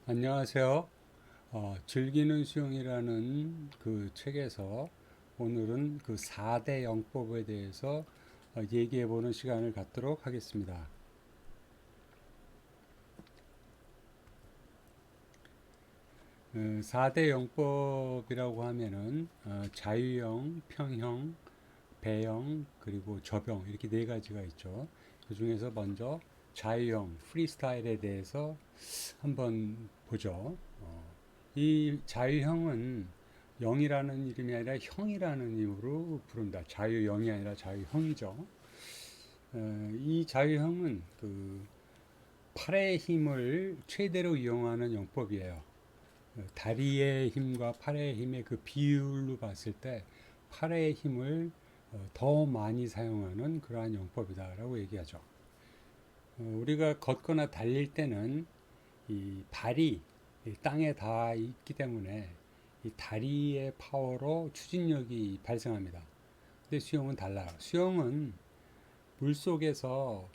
안녕하세요. 즐기는 수영이라는 그 책에서 오늘은 그 4대 영법에 대해서 얘기해 보는 시간을 갖도록 하겠습니다. 4대 영법이라고 하면은 자유형, 평형, 배영, 그리고 접영 이렇게 네 가지가 있죠. 그 중에서 먼저 자유형, 프리스타일에 대해서 한번 보죠. 이 자유형은 영이라는 이름이 아니라 형이라는 이름으로 부른다. 자유영이 아니라 자유형이죠. 이 자유형은 그 팔의 힘을 최대로 이용하는 영법이에요. 다리의 힘과 팔의 힘의 그 비율로 봤을 때 팔의 힘을 더 많이 사용하는 그러한 영법이다라고 얘기하죠. 우리가 걷거나 달릴 때는 이 발이 이 땅에 닿아 있기 때문에 이 다리의 파워로 추진력이 발생합니다. 근데 수영은 달라요. 수영은 물 속에서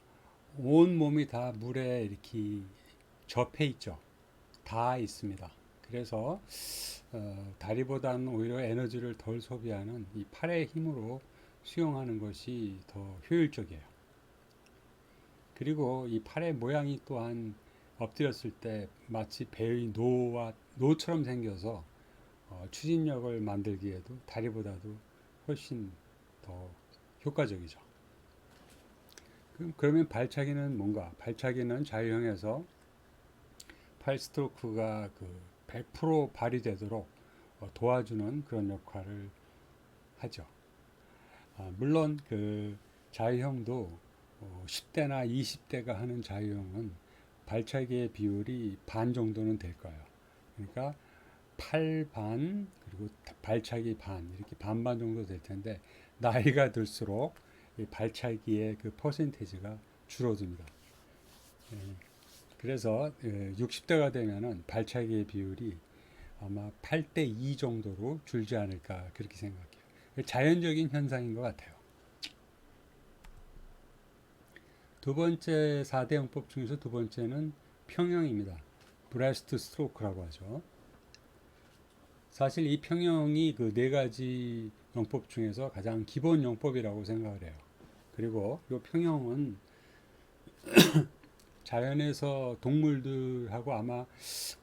온 몸이 다 물에 이렇게 접해 있죠. 다 있습니다. 그래서 다리보다는 오히려 에너지를 덜 소비하는 이 팔의 힘으로 수영하는 것이 더 효율적이에요. 그리고 이 팔의 모양이 또한 엎드렸을 때 마치 배의 노처럼 생겨서 추진력을 만들기에도 다리보다도 훨씬 더 효과적이죠. 그러면 발차기는 뭔가? 발차기는 자유형에서 팔 스트로크가 그 100% 발휘되도록 도와주는 그런 역할을 하죠. 물론 그 자유형도 10대나 20대가 하는 자유형은 발차기의 비율이 반 정도는 될 거예요. 그러니까 팔 반, 그리고 발차기 반, 이렇게 반반 정도 될 텐데, 나이가 들수록 이 발차기의 그 퍼센테이지가 줄어듭니다. 예, 그래서 60대가 되면은 발차기의 비율이 아마 8대 2 정도로 줄지 않을까 그렇게 생각해요. 자연적인 현상인 것 같아요. 두 번째 4대 영법 중에서 두 번째는 평형입니다. 브레스트 스트로크라고 하죠. 사실 이 평형이 그 네 가지 영법 중에서 가장 기본 영법이라고 생각을 해요. 그리고 이 평형은 자연에서 동물들하고 아마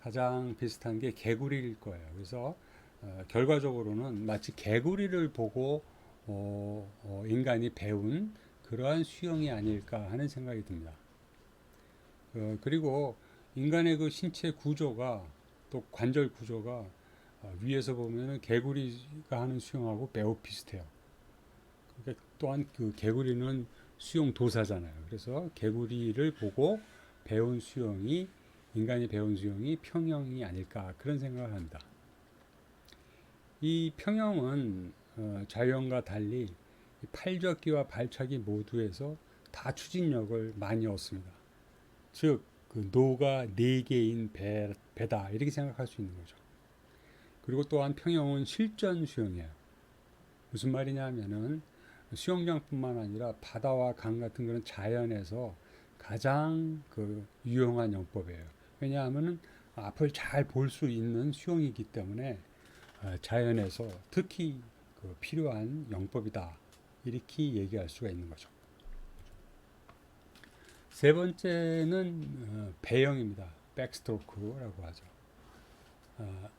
가장 비슷한 게 개구리일 거예요. 그래서 결과적으로는 마치 개구리를 보고 인간이 배운 그러한 수영이 아닐까 하는 생각이 듭니다. 그리고 인간의 그 신체 구조가 또 관절 구조가 위에서 보면은 개구리가 하는 수영하고 매우 비슷해요. 그러니까 또한 그 개구리는 수영 도사잖아요. 그래서 개구리를 보고 배운 수영이 인간이 배운 수영이 평형이 아닐까 그런 생각을 합니다. 이 평형은 자유형과 달리 팔젓기와 발차기 모두에서 다 추진력을 많이 얻습니다. 즉, 그 노가 네 개인 배다 이렇게 생각할 수 있는 거죠. 그리고 또한 평형은 실전 수영이에요. 무슨 말이냐면은 수영장뿐만 아니라 바다와 강 같은 그런 자연에서 가장 그 유용한 영법이에요. 왜냐하면은 앞을 잘 볼 수 있는 수영이기 때문에 자연에서 특히 그 필요한 영법이다. 이렇게 얘기할 수가 있는 거죠. 세 번째는 배영입니다. 백스트로크라고 하죠. 어,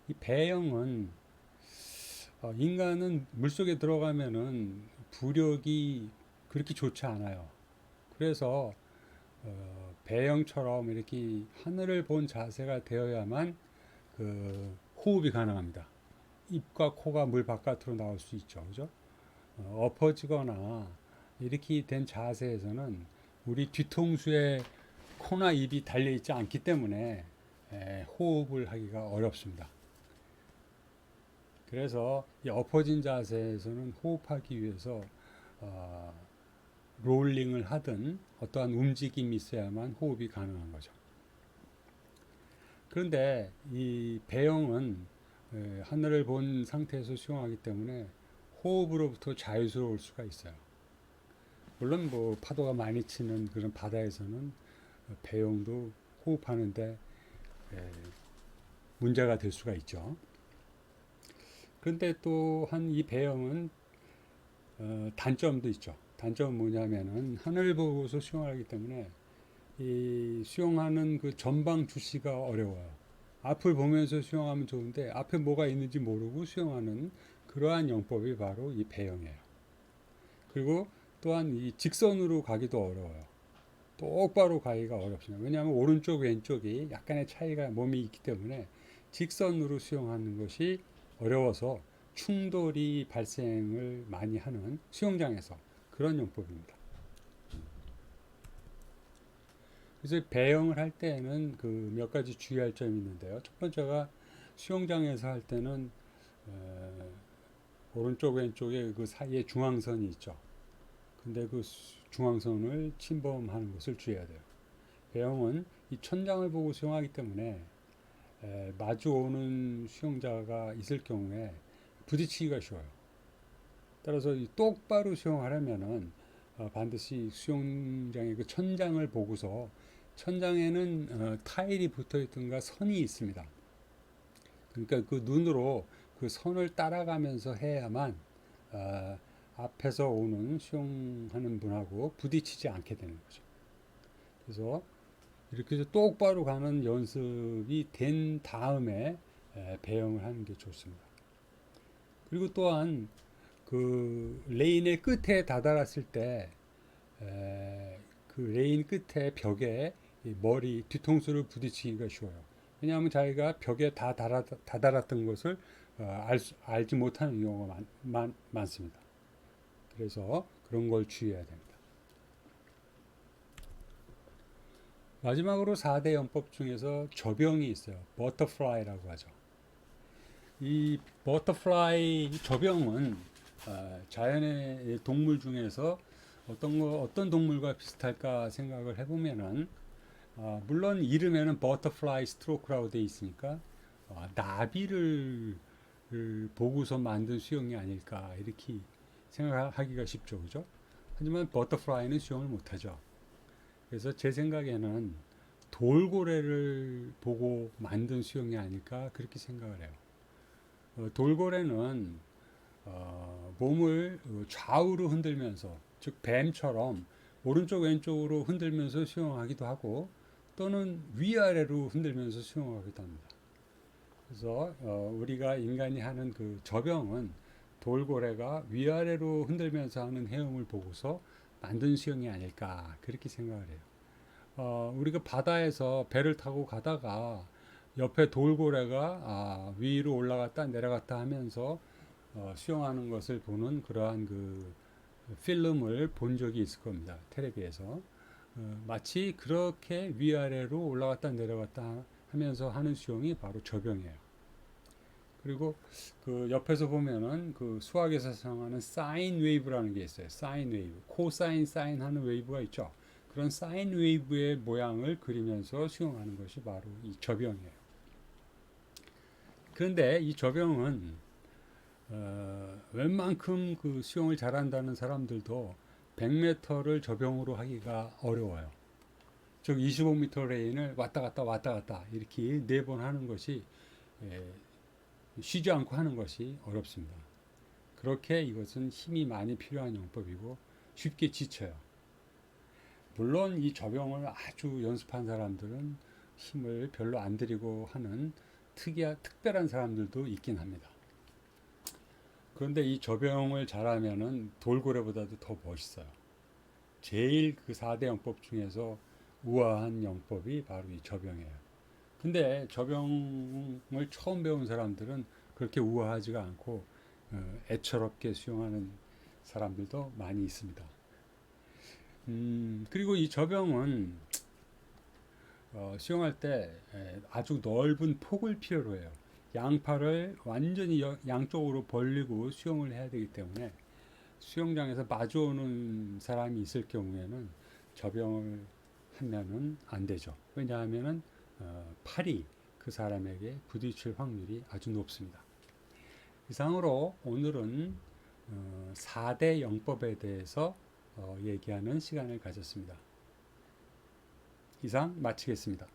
이 배영은 인간은 물속에 들어가면은 부력이 그렇게 좋지 않아요. 그래서 배영처럼 이렇게 하늘을 본 자세가 되어야만 그 호흡이 가능합니다. 입과 코가 물 바깥으로 나올 수 있죠. 그죠? 엎어지거나 이렇게 된 자세에서는 우리 뒤통수에 코나 입이 달려 있지 않기 때문에 호흡을 하기가 어렵습니다. 그래서 이 엎어진 자세에서는 호흡하기 위해서 어, 롤링을 하든 어떠한 움직임이 있어야만 호흡이 가능한 거죠. 그런데 이 배영은 하늘을 본 상태에서 수영하기 때문에 호흡으로부터 자유스러울 수가 있어요. 물론 뭐 파도가 많이 치는 그런 바다에서는 배영도 호흡하는데 예, 문제가 될 수가 있죠. 그런데 또한 이 배영은 단점도 있죠. 단점은 뭐냐면은 하늘 보고서 수영을 하기 때문에 이 수영하는 그 전방 주시가 어려워요. 앞을 보면서 수영하면 좋은데 앞에 뭐가 있는지 모르고 수영하는 그러한 영법이 바로 이 배영이에요. 그리고 또한 이 직선으로 가기도 어려워요. 똑바로 가기가 어렵습니다. 왜냐하면 오른쪽 왼쪽이 약간의 차이가 몸이 있기 때문에 직선으로 수영하는 것이 어려워서 충돌이 발생을 많이 하는 수영장에서 그런 용법입니다. 그래서 배영을 할 때는 그 몇 가지 주의할 점이 있는데요. 첫 번째가 수영장에서 할 때는 오른쪽 왼쪽에 그 사이에 중앙선이 있죠. 근데 그 중앙선을 침범하는 것을 주의해야 돼요. 배영은 이 천장을 보고 수영하기 때문에 마주오는 수영자가 있을 경우에 부딪히기가 쉬워요. 따라서 이 똑바로 수영하려면은 반드시 수영장의 그 천장을 보고서 천장에는 타일이 붙어 있든가 선이 있습니다. 그러니까 그 눈으로 그 선을 따라가면서 해야만 앞에서 오는 수영하는 분하고 부딪히지 않게 되는 거죠. 그래서 이렇게 해서 똑바로 가는 연습이 된 다음에 배영을 하는 게 좋습니다. 그리고 또한 그 레인의 끝에 다다랐을 때 그 레인 끝에 벽에 머리 뒤통수를 부딪히기가 쉬워요. 왜냐하면 자기가 벽에 다다랐던 것을 알지 못하는 경우가 많습니다. 그래서 그런 걸 주의해야 됩니다. 마지막으로 4대 영법 중에서 저병이 있어요. 버터플라이라고 하죠. 이 버터플라이 저병은 자연의 동물 중에서 어떤 동물과 비슷할까 생각을 해보면은 물론 이름에는 버터플라이 스트로크라고 되어 있으니까 나비를 보고서 만든 수영이 아닐까 이렇게 생각하기가 쉽죠, 그죠? 하지만 버터플라이는 수영을 못하죠. 그래서 제 생각에는 돌고래를 보고 만든 수영이 아닐까 그렇게 생각을 해요. 돌고래는 몸을 좌우로 흔들면서 즉 뱀처럼 오른쪽 왼쪽으로 흔들면서 수영하기도 하고 또는 위아래로 흔들면서 수영하기도 합니다. 그래서 우리가 인간이 하는 그 저병은 돌고래가 위아래로 흔들면서 하는 헤엄을 보고서 만든 수영이 아닐까 그렇게 생각을 해요. 우리가 바다에서 배를 타고 가다가 옆에 돌고래가 위로 올라갔다 내려갔다 하면서 수영하는 것을 보는 그러한 그 필름을 본 적이 있을 겁니다. 텔레비에서. 마치 그렇게 위아래로 올라갔다 내려갔다 하면서 하는 수영이 바로 저병이에요. 그리고 그 옆에서 보면은 그 수학에서 사용하는 사인 웨이브라는 게 있어요. 사인 웨이브. 코사인, 사인 하는 웨이브가 있죠. 그런 사인 웨이브의 모양을 그리면서 수영하는 것이 바로 이 저병이에요. 그런데 이 저병은 웬만큼 그 수영을 잘한다는 사람들도 100m를 저병으로 하기가 어려워요. 즉 25m 레인을 왔다 갔다 왔다 갔다 이렇게 4번 하는 것이 쉬지 않고 하는 것이 어렵습니다. 그렇게 이것은 힘이 많이 필요한 영법이고 쉽게 지쳐요. 물론 이 저병을 아주 연습한 사람들은 힘을 별로 안 들이고 하는 특별한 사람들도 있긴 합니다. 그런데 이 저병을 잘하면은 돌고래보다도 더 멋있어요. 제일 그 4대 영법 중에서 우아한 영법이 바로 이 저병이에요. 근데 저병을 처음 배운 사람들은 그렇게 우아하지가 않고 애처롭게 수영하는 사람들도 많이 있습니다. 그리고 이 저병은 수영할 때 아주 넓은 폭을 필요로 해요. 양팔을 완전히 양쪽으로 벌리고 수영을 해야 되기 때문에 수영장에서 마주오는 사람이 있을 경우에는 저병을 하면은 안 되죠. 왜냐하면은 팔이 그 사람에게 부딪힐 확률이 아주 높습니다. 이상으로 오늘은 4대 영법에 대해서 얘기하는 시간을 가졌습니다. 이상 마치겠습니다.